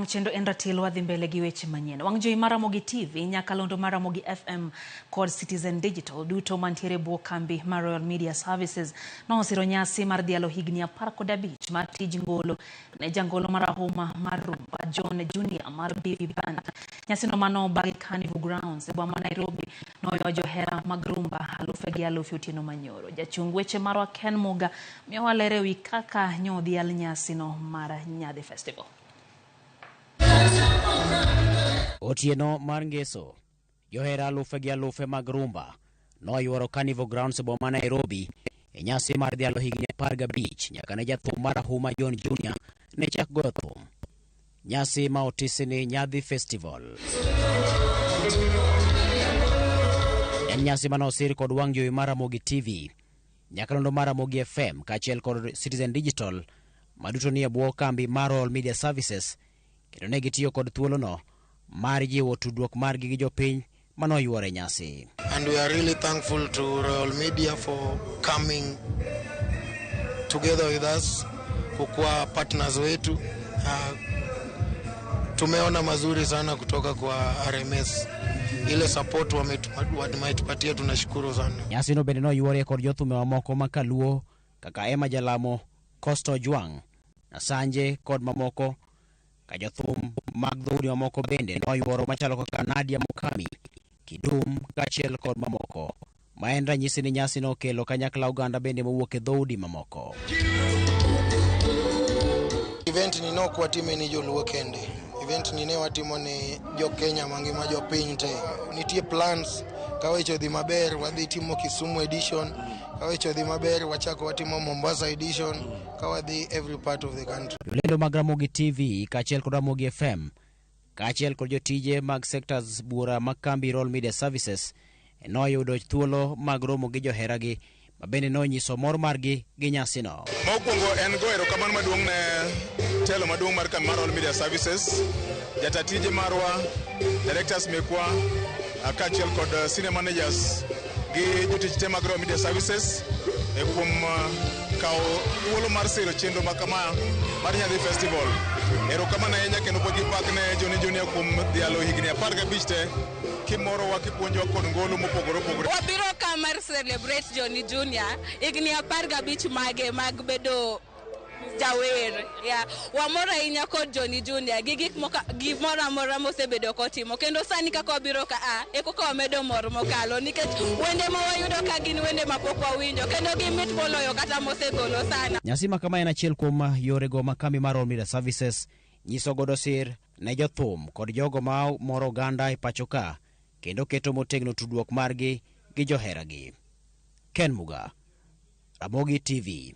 Nam chendo en ratilo wadhi mbele gi weche manyien. Wang' jowi mar Ramogi TV, nyakalondo mar Ramogi FM kod Citizen Digital duto mantiere buo kambi mar Royal Media Services nosiro nyasi mar dhialo higni 15 mar tij ngolo ne jangolo marahuma mar rumba John Junior mar BB Band. Nyasi no mano bagi Carnival Grounds boma Nairobi noyo johera mag rumba alufe gi alufe Otieno Manyoro. Jachung weche marwa Ken Muga miyo walere wi kaka nyodhial nyasi no mar Nyadhi Festival. Otieno mar ngeso, johera alufe gi alufe mag rumba noyuoro Carnival Grounds boma Nairobi e nyasi mar dhialo higni 15 nyaka ne jathum marahuma John Junior ne chak goyo thum. Nyasi ma otisni Nyadhi Festival. En nyasi manosir kod wang' jowi mar Ramogi TV, nyakalondo mar Ramogi FM kaachiel kod Citizen Digital maduto ni e buo kambi mar Royal Media Services, kendo ne gitiyo kod thuolo no mar jiwo tudruok margi gi jopiny manoyuore nyasi. And we are really thankful to Royal Media for coming together with us, kwa partners wetu. Tumeona mazuri sana kutoka kwa RMS. Ile support wametupatia tunashukuru sana. Nyasi no bende noyuore kod jothume mamoko makaluo kaka Emma Jalamo, Costo Juang, Sanje kod mamoko. Ka jothum mag dhoudi mamoko bende noyuoro machalo kaka Nadia Mukami, Kidum kaachiel kod mamoko. Ma en ranyisi ni nyasi no kelo kanyakla oganda bende mowuok e dhoudi mamoko. Event ni no kwa time ni joluo kende. Event ni ne watimo ni jo Kenya mangima jo piny te. Nitie plans kawecho dhi maber wadhi timo Kisumu edition, kawecho dhi maber wachako watimo Mombasa edition, kawadhi every part of the country. Jolendo mag Ramogi TV kaachiel kod Ramogi FM kaachiel kod jotije mag sectors bura mag kambi Royal Media Services noyudo thuolo mag romo gi joheragi mabende nonyiso mor margi gi nyasi no. Mokwongo en goero kamano maduong' ne telo maduong' mar kambi mar Royal Media Services, jatatije marwa, directors mekwa kaachiel kod senior managers gi jotich te mag Royal Media Services kuom kao thuolo mar siro chenro makama mar Nyadhi Festival. Erokamano ahinya kendo pod gipak ne John Junior kuom dhialo higni 15 te kimoro wakipuonjwa kod ngolo mopogore opogore. Wabiro ka mar celebrate John Junior higni 15 mage mag bedo jawer. Wamoro ahinya kod John Junior gi gimoro amora mosebedo kotimo, kendo sani kaka wabiro ka koka wamedo mor mokalo nikech wende ma wayudo ka gin wende mapok wawinjo kendo gimit moloyo kata mosegolo sana. Nyasi ma kama en achiel kuom yorego ma kambi mar Royal Media Services nyiso godo sir ne jothum kod jogo ma moro oganda e pacho ka kendo keto motegno tudruok margi gi joheragi. Ken Muga, Ramogi TV.